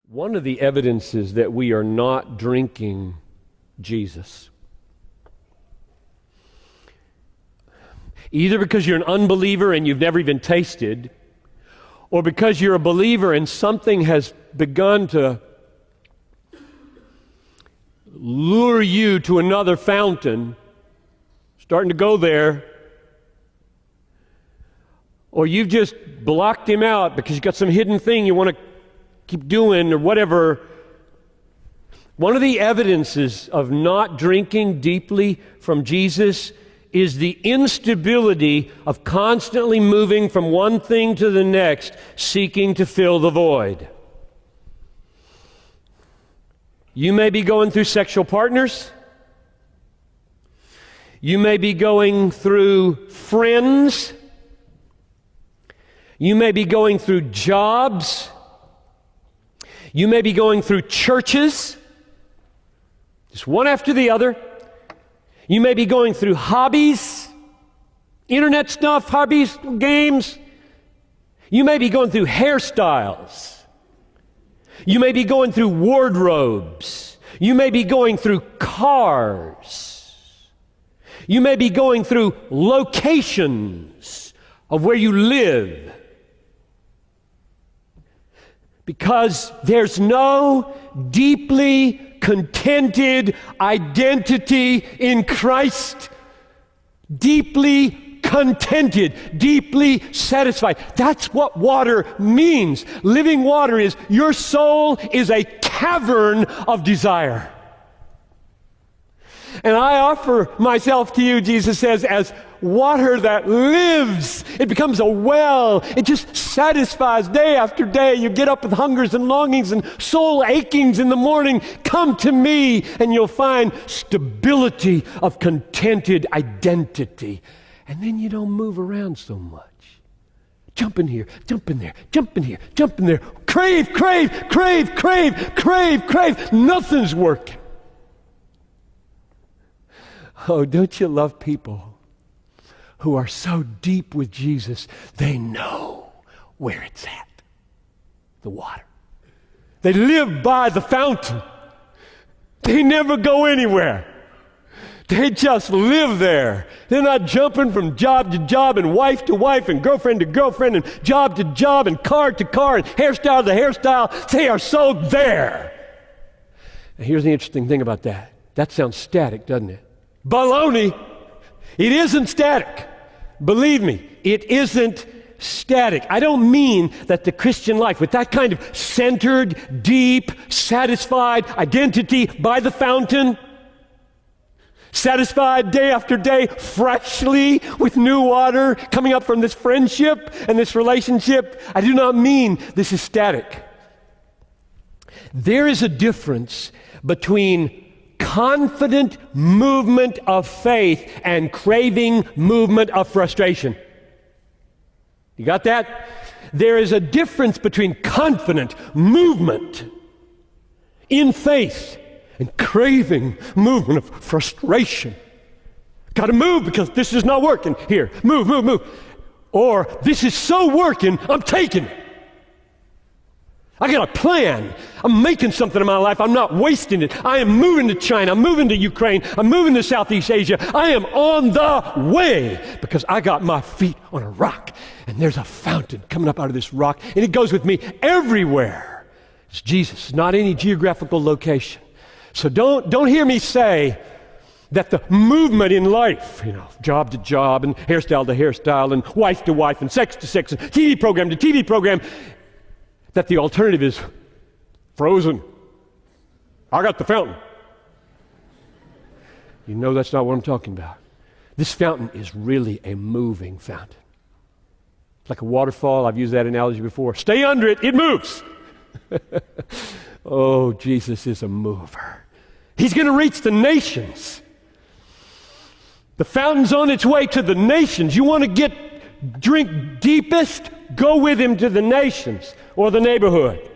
One of the evidences that we are not drinking Jesus, either because you're an unbeliever and you've never even tasted, or because you're a believer and something has begun to lure you to another fountain, starting to go there, or you've just blocked him out because you've got some hidden thing you want to keep doing or whatever. One of the evidences of not drinking deeply from Jesus is the instability of constantly moving from one thing to the next, seeking to fill the void. You may be going through sexual partners. You may be going through friends. You may be going through jobs. You may be going through churches, just one after the other. You may be going through hobbies, internet stuff, hobbies, games. You may be going through hairstyles. You may be going through wardrobes. You may be going through cars. You may be going through locations of where you live. Because there's no deeply contented identity in Christ. Deeply contented, deeply satisfied. That's what water means. Living water is your soul is a cavern of desire. And I offer myself to you, Jesus says, as water that lives. It becomes a well. It just satisfies day after day. You get up with hungers and longings and soul achings in the morning. Come to me and you'll find stability of contented identity. And then you don't move around so much. Jump in here, jump in there, jump in here, jump in there. Crave, crave, crave, crave, crave, crave. Nothing's working. Oh, don't you love people who are so deep with Jesus, they know where it's at, the water. They live by the fountain. They never go anywhere. They just live there. They're not jumping from job to job and wife to wife and girlfriend to girlfriend and job to job and car to car and hairstyle to hairstyle. They are so there. Now, here's the interesting thing about that. That sounds static, doesn't it? Baloney. It isn't static. Believe me, it isn't static. I don't mean that the Christian life, with that kind of centered, deep, satisfied identity by the fountain, satisfied day after day, freshly with new water coming up from this friendship and this relationship, I do not mean this is static. There is a difference between confident movement of faith and craving movement of frustration. You got that? There is a difference between confident movement in faith and craving movement of frustration. Got to move because this is not working. Here, move, move, move. Or this is so working, I'm taking it. I got a plan. I'm making something in my life. I'm not wasting it. I am moving to China. I'm moving to Ukraine. I'm moving to Southeast Asia. I am on the way because I got my feet on a rock. And there's a fountain coming up out of this rock. And it goes with me everywhere. It's Jesus, not any geographical location. So don't hear me say that the movement in life, job to job and hairstyle to hairstyle and wife to wife and sex to sex and TV program to TV program, that the alternative is frozen. I got the fountain. You know that's not what I'm talking about. This fountain is really a moving fountain. It's like a waterfall. I've used that analogy before. Stay under it, it moves. Oh, Jesus is a mover. He's going to reach the nations. The fountain's on its way to the nations. You want to drink deepest? Go with him to the nations or the neighborhood.